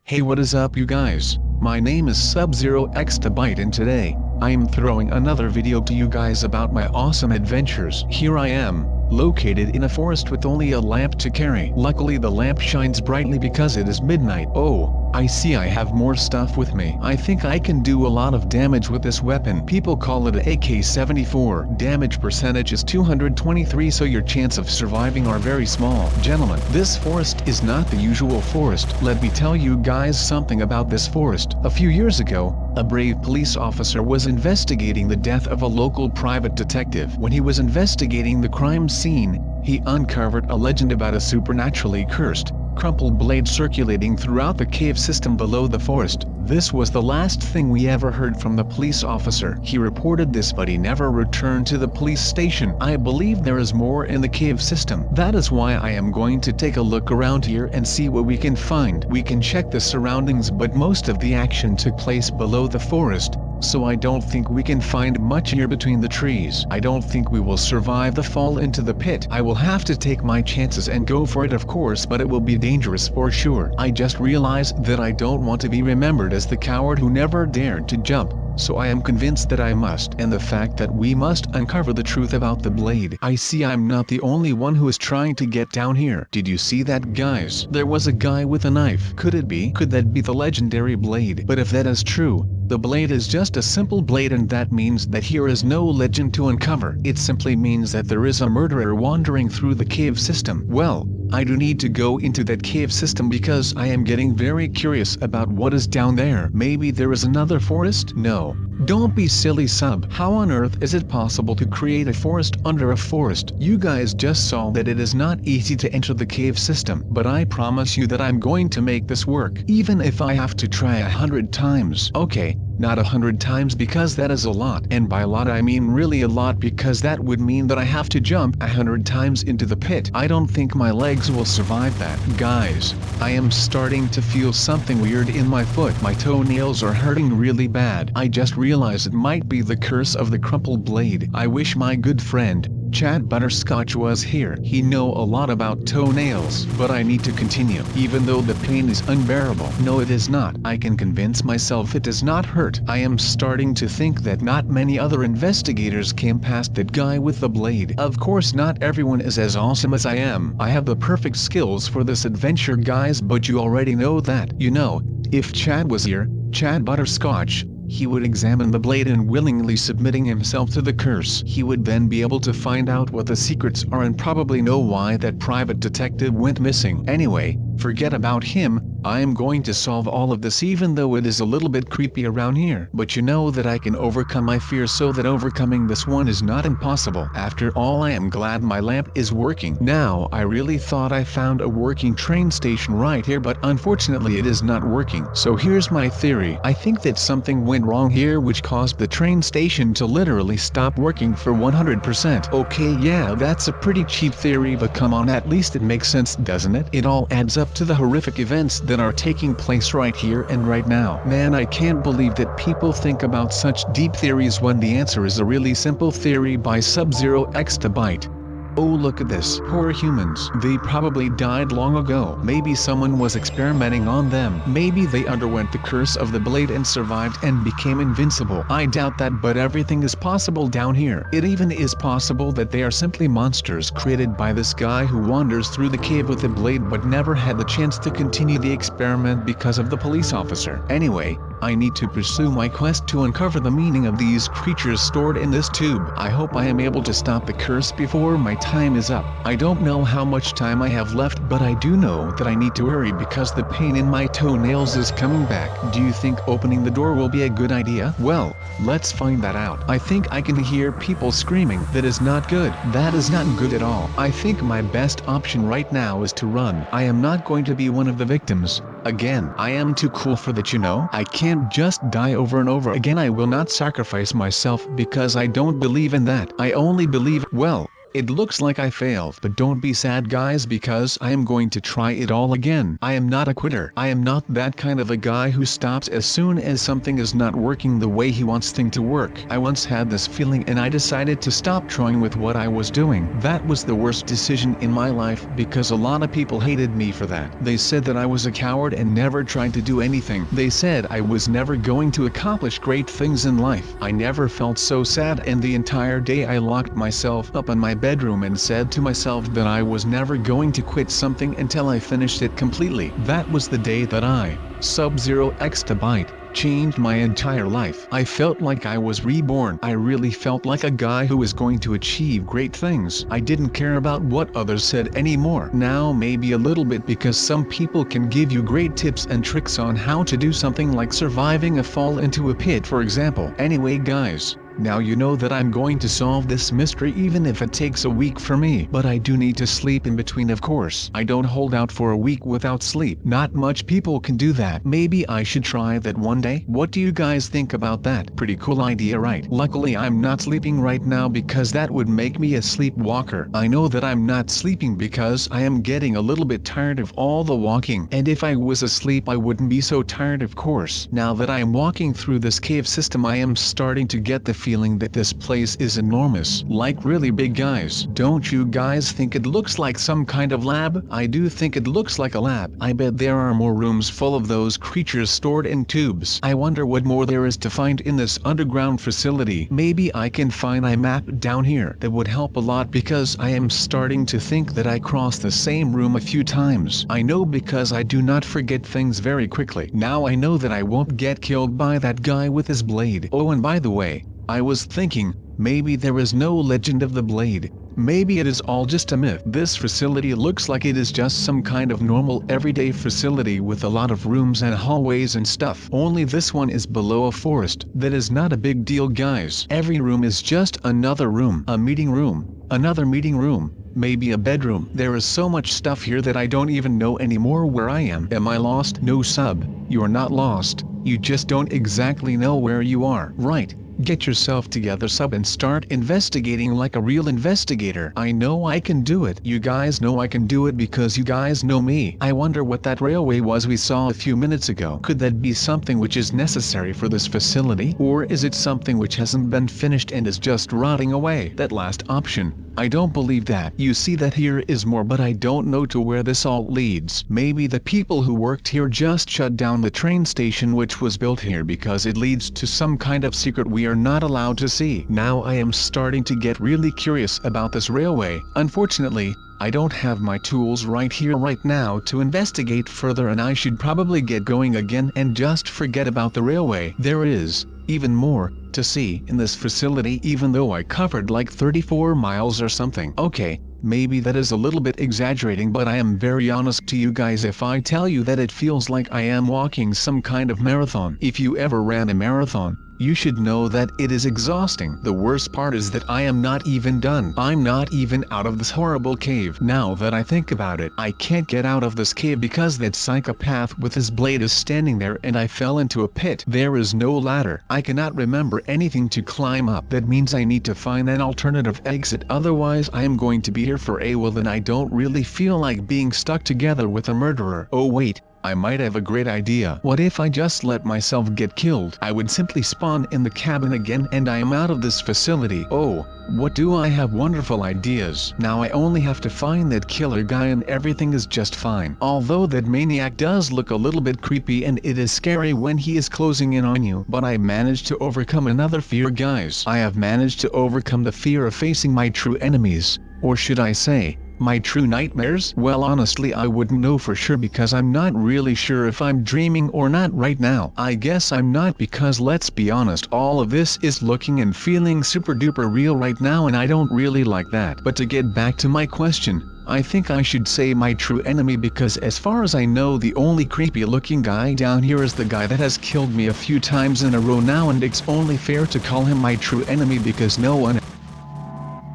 Hey, what is up you guys? My name is SubZeroExtabyte and today, I am throwing another video to you guys about my awesome adventures. Here I am, located in a forest with only a lamp to carry. Luckily the lamp shines brightly because it is midnight. Oh, I see I have more stuff with me. I think I can do a lot of damage with this weapon. People call it a AK-74. Damage percentage is 223, so your chance of surviving are very small. Gentlemen, this forest is not the usual forest. Let me tell you guys something about this forest. A few years ago, a brave police officer was investigating the death of a local private detective. When he was investigating the crime scene, he uncovered a legend about a supernaturally cursed, crumpled blade circulating throughout the cave system below the forest. This was the last thing we ever heard from the police officer. He reported this, but he never returned to the police station. I believe there is more in the cave system. That is why I am going to take a look around here and see what we can find. We can check the surroundings, but most of the action took place below the forest, so I don't think we can find much here between the trees. I don't think we will survive the fall into the pit. I will have to take my chances and go for it, of course, but it will be dangerous for sure. I just realized that I don't want to be remembered as the coward who never dared to jump, so I am convinced that I must. And the fact that we must uncover the truth about the blade. I see I'm not the only one who is trying to get down here. Did you see that, guys? There was a guy with a knife. Could it be? Could that be the legendary blade? But if that is true, the blade is just a simple blade, and that means that here is no legend to uncover. It simply means that there is a murderer wandering through the cave system. Well, I do need to go into that cave system because I am getting very curious about what is down there. Maybe there is another forest? No. Don't be silly, sub. How on earth is it possible to create a forest under a forest? You guys just saw that it is not easy to enter the cave system, but I promise you that I'm going to make this work, even if I have to try 100 times. Okay, not 100 times because that is a lot, and by a lot I mean really a lot, because that would mean that I have to jump 100 times into the pit. I don't think my legs will survive that. Guys, I am starting to feel something weird in my foot. My toenails are hurting really bad. I just realized it might be the curse of the crumpled blade. I wish my good friend Chad Butterscotch was here. He know a lot about toenails. But I need to continue, even though the pain is unbearable. No, it is not. I can convince myself it does not hurt. I am starting to think that not many other investigators came past that guy with the blade. Of course not everyone is as awesome as I am. I have the perfect skills for this adventure, guys, but you already know that. You know, if Chad was here, Chad Butterscotch, he would examine the blade and willingly submitting himself to the curse. He would then be able to find out what the secrets are and probably know why that private detective went missing. Anyway, forget about him. I am going to solve all of this, even though it is a little bit creepy around here. But you know that I can overcome my fears, so that overcoming this one is not impossible. After all, I am glad my lamp is working. Now, I really thought I found a working train station right here, but unfortunately it is not working. So here's my theory. I think that something went wrong here which caused the train station to literally stop working for 100%. Okay, yeah, that's a pretty cheap theory, but come on, at least it makes sense, doesn't it? It all adds up to the horrific events that are taking place right here and right now. Man, I can't believe that people think about such deep theories when the answer is a really simple theory by SubZeroExtabyte. Oh, look at this. Poor humans. They probably died long ago. Maybe someone was experimenting on them. Maybe they underwent the curse of the blade and survived and became invincible. I doubt that, but everything is possible down here. It even is possible that they are simply monsters created by this guy who wanders through the cave with a blade but never had the chance to continue the experiment because of the police officer. Anyway, I need to pursue my quest to uncover the meaning of these creatures stored in this tube. I hope I am able to stop the curse before my time is up. I don't know how much time I have left, but I do know that I need to hurry because the pain in my toenails is coming back. Do you think opening the door will be a good idea? Well, let's find that out. I think I can hear people screaming. That is not good. That is not good at all. I think my best option right now is to run. I am not going to be one of the victims. Again, I am too cool for that, you know? I can't just die over and over again. I will not sacrifice myself because I don't believe in that. I only believe, well, It looks like I failed. But don't be sad guys, because I am going to try it all again. I am not a quitter. I am not that kind of a guy who stops as soon as something is not working the way he wants things to work. I once had this feeling and I decided to stop trying with what I was doing. That was the worst decision in my life, because a lot of people hated me for that. They said that I was a coward and never tried to do anything. They said I was never going to accomplish great things in life. I never felt so sad, and the entire day I locked myself up in my bedroom and said to myself that I was never going to quit something until I finished it completely. That was the day that I, SubZeroExtabyte, changed my entire life. I felt like I was reborn. I really felt like a guy who was going to achieve great things. I didn't care about what others said anymore. Now maybe a little bit, because some people can give you great tips and tricks on how to do something like surviving a fall into a pit, for example. Anyway guys, now you know that I'm going to solve this mystery even if it takes a week for me. But I do need to sleep in between, of course. I don't hold out for a week without sleep. Not much people can do that. Maybe I should try that one day. What do you guys think about that? Pretty cool idea, right? Luckily I'm not sleeping right now, because that would make me a sleepwalker. I know that I'm not sleeping because I am getting a little bit tired of all the walking. And if I was asleep I wouldn't be so tired, of course. Now that I am walking through this cave system, I am starting to get the feeling that this place is enormous, like really big, guys. Don't you guys think it looks like some kind of lab? I do think it looks like a lab. I bet there are more rooms full of those creatures stored in tubes. I wonder what more there is to find in this underground facility. Maybe I can find a map down here. That would help a lot, because I am starting to think that I crossed the same room a few times. I know, because I do not forget things very quickly. Now I know that I won't get killed by that guy with his blade. Oh, and by the way, I was thinking, maybe there is no legend of the blade. Maybe it is all just a myth. This facility looks like it is just some kind of normal everyday facility with a lot of rooms and hallways and stuff. Only this one is below a forest. That is not a big deal, guys. Every room is just another room. A meeting room, another meeting room, maybe a bedroom. There is so much stuff here that I don't even know anymore where I am. Am I lost? No, sub, you are not lost. You just don't exactly know where you are. Right. Get yourself together, sub, and start investigating like a real investigator. I know I can do it. You guys know I can do it because you guys know me. I wonder what that railway was we saw a few minutes ago. Could that be something which is necessary for this facility? Or is it something which hasn't been finished and is just rotting away? That last option. I don't believe that. You see that here is more, but I don't know to where this all leads. Maybe the people who worked here just shut down the train station which was built here because it leads to some kind of secret we are not allowed to see. Now I am starting to get really curious about this railway. Unfortunately, I don't have my tools right here right now to investigate further, and I should probably get going again and just forget about the railway. There is even more to see in this facility, even though I covered like 34 miles or something. Okay, maybe that is a little bit exaggerating, but I am very honest to you guys if I tell you that it feels like I am walking some kind of marathon. If you ever ran a marathon, you should know that it is exhausting. The worst part is that I am not even done. I'm not even out of this horrible cave. Now that I think about it, I can't get out of this cave because that psychopath with his blade is standing there and I fell into a pit. There is no ladder. I cannot remember anything to climb up. That means I need to find an alternative exit, otherwise I am going to be here for a while and I don't really feel like being stuck together with a murderer. Oh wait, I might have a great idea. What if I just let myself get killed? I would simply spawn in the cabin again and I am out of this facility. Oh, what do I have wonderful ideas. Now I only have to find that killer guy and everything is just fine. Although that maniac does look a little bit creepy and it is scary when he is closing in on you. But I managed to overcome another fear, guys. I have managed to overcome the fear of facing my true enemies. Or should I say, my true nightmares? Well, honestly I wouldn't know for sure because I'm not really sure if I'm dreaming or not right now. I guess I'm not, because let's be honest, all of this is looking and feeling super duper real right now and I don't really like that. But to get back to my question, I think I should say my true enemy, because as far as I know the only creepy looking guy down here is the guy that has killed me a few times in a row now, and it's only fair to call him my true enemy because no one...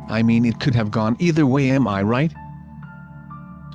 I mean, it could have gone either way, am I right?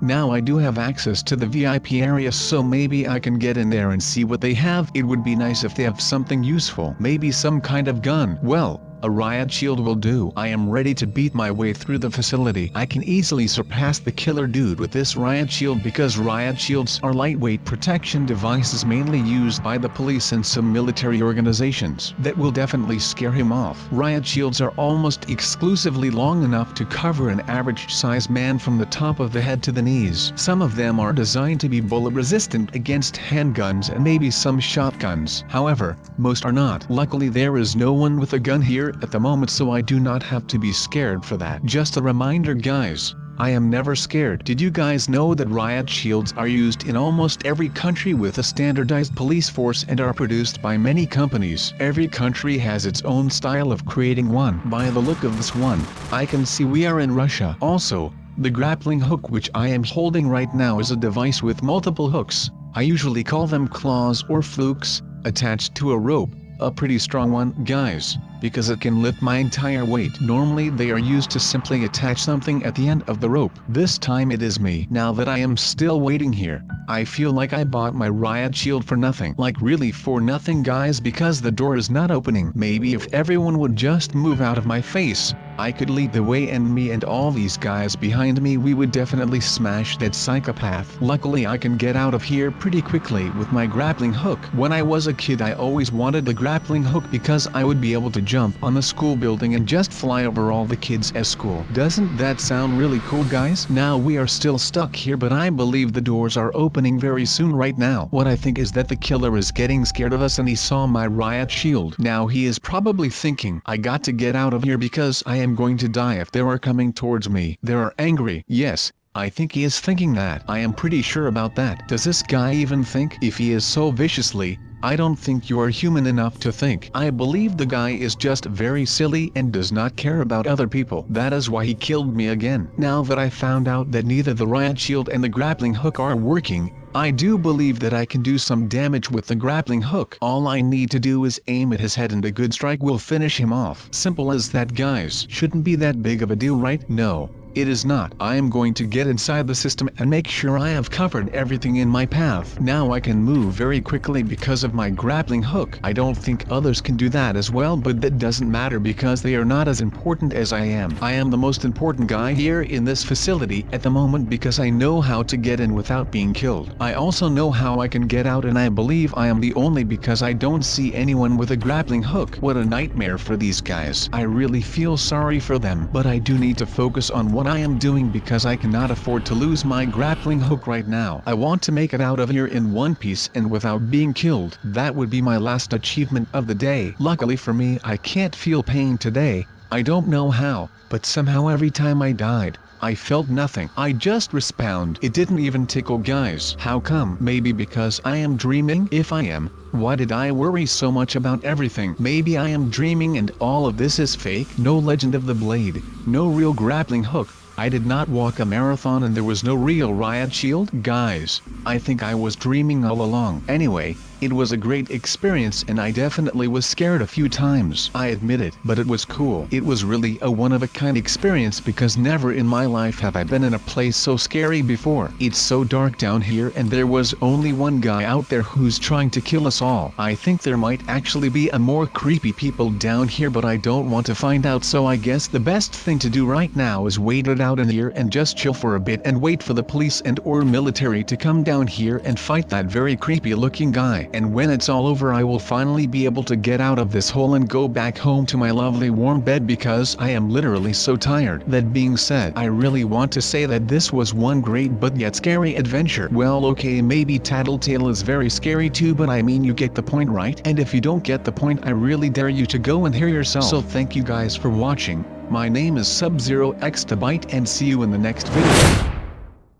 Now I do have access to the VIP area, so maybe I can get in there and see what they have. It would be nice if they have something useful, maybe some kind of gun. Well, A riot shield will do. I am ready to beat my way through the facility. I can easily surpass the killer dude with this riot shield because riot shields are lightweight protection devices mainly used by the police and some military organizations that will definitely scare him off. Riot shields are almost exclusively long enough to cover an average-sized man from the top of the head to the knees. Some of them are designed to be bullet-resistant against handguns and maybe some shotguns. However, most are not. Luckily there is no one with a gun here at the moment, so I do not have to be scared for that. Just a reminder guys, I am never scared. Did you guys know that riot shields are used in almost every country with a standardized police force and are produced by many companies? Every country has its own style of creating one. By the look of this one, I can see we are in Russia. Also, the grappling hook which I am holding right now is a device with multiple hooks. I usually call them claws or flukes, attached to a rope. A pretty strong one, guys, because it can lift my entire weight. Normally they are used to simply attach something at the end of the rope. This time it is me. Now that I am still waiting here, I feel like I bought my riot shield for nothing. Like really for nothing guys, because the door is not opening. Maybe if everyone would just move out of my face, I could lead the way, and me and all these guys behind me, we would definitely smash that psychopath. Luckily I can get out of here pretty quickly with my grappling hook. When I was a kid I always wanted the grappling hook because I would be able to jump on the school building and just fly over all the kids at school. Doesn't that sound really cool guys? Now we are still stuck here, but I believe the doors are opening very soon right now. What I think is that the killer is getting scared of us and he saw my riot shield. Now he is probably thinking, I got to get out of here because I am going to die if they are coming towards me. They are angry. Yes, I think he is thinking that. I am pretty sure about that. Does this guy even think? If he is so viciously, I don't think you are human enough to think. I believe the guy is just very silly and does not care about other people. That is why he killed me again. Now that I found out that neither the riot shield and the grappling hook are working, I do believe that I can do some damage with the grappling hook. All I need to do is aim at his head and a good strike will finish him off. Simple as that guys. Shouldn't be that big of a deal, right? No. It is not. I am going to get inside the system and make sure I have covered everything in my path. Now I can move very quickly because of my grappling hook. I don't think others can do that as well, but that doesn't matter because they are not as important as I am. I am the most important guy here in this facility at the moment because I know how to get in without being killed. I also know how I can get out, and I believe I am the only because I don't see anyone with a grappling hook. What a nightmare for these guys. I really feel sorry for them, but I do need to focus on what I am doing because I cannot afford to lose my grappling hook right now. I want to make it out of here in one piece and without being killed. That would be my last achievement of the day. Luckily for me, I can't feel pain today. I don't know how, but somehow every time I died, I felt nothing. I just respawned. It didn't even tickle guys. How come? Maybe because I am dreaming? If I am, why did I worry so much about everything? Maybe I am dreaming and all of this is fake. No legend of the blade, no real grappling hook. I did not walk a marathon and there was no real riot shield. Guys, I think I was dreaming all along. Anyway, it was a great experience and I definitely was scared a few times. I admit it, but it was cool. It was really a one-of-a-kind experience because never in my life have I been in a place so scary before. It's so dark down here and there was only one guy out there who's trying to kill us all. I think there might actually be a more creepy people down here, but I don't want to find out, so I guess the best thing to do right now is wait it out in here and just chill for a bit and wait for the police and or military to come down here and fight that very creepy looking guy. And when it's all over I will finally be able to get out of this hole and go back home to my lovely warm bed because I am literally so tired. That being said, I really want to say that this was one great but yet scary adventure. Well, okay, maybe Tattletale is very scary too, but I mean you get the point, right? And if you don't get the point, I really dare you to go and hear yourself. So thank you guys for watching. My name is SubZeroExtabyte and see you in the next video.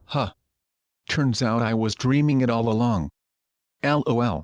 Huh. Turns out I was dreaming it all along. LOL.